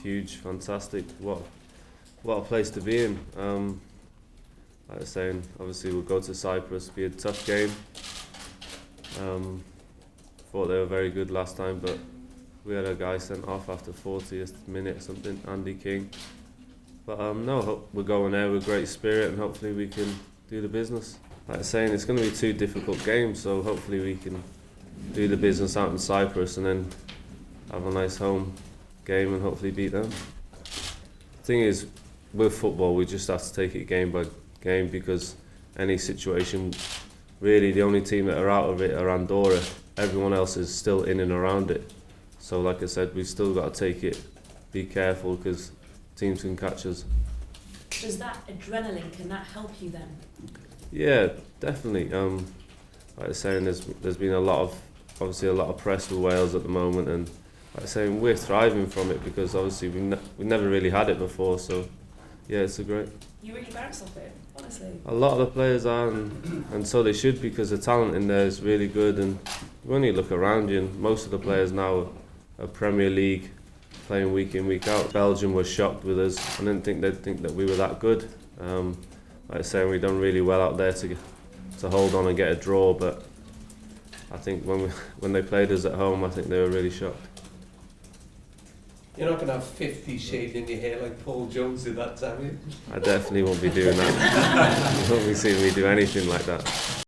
huge, fantastic. What a place to be in. Like I was saying, obviously we'll go to Cyprus, be a tough game. Thought they were very good last time, but we had a guy sent off after 40th minute or something, Andy King. But no, we're going there with great spirit and hopefully we can do the business. Like I was saying, it's going to be 2 difficult games, so hopefully we can do the business out in Cyprus and then have a nice home game and hopefully beat them. The thing is, with football, we just have to take it game by game because any situation, really the only team that are out of it are Andorra. Everyone else is still in and around it. So like I said, we've still got to take it, be careful because teams can catch us. Does that adrenaline, can that help you then? Yeah, definitely. Like I was saying, there's been a lot of press with Wales at the moment, and like I was saying, we're thriving from it because obviously we never really had it before. So yeah, it's a great. You really bounce off it, honestly. A lot of the players are, and so they should because the talent in there is really good. And when you look around you, and most of the players now are Premier League, playing week in, week out. Belgium was shocked with us. I didn't think they'd think that we were that good. Like I say, we've done really well out there to hold on and get a draw, but I think when they played us at home, I think they were really shocked. You're not going to have 50 shaved in your hair like Paul Jones did that time, are you? I definitely won't be doing that. You won't be seeing me do anything like that.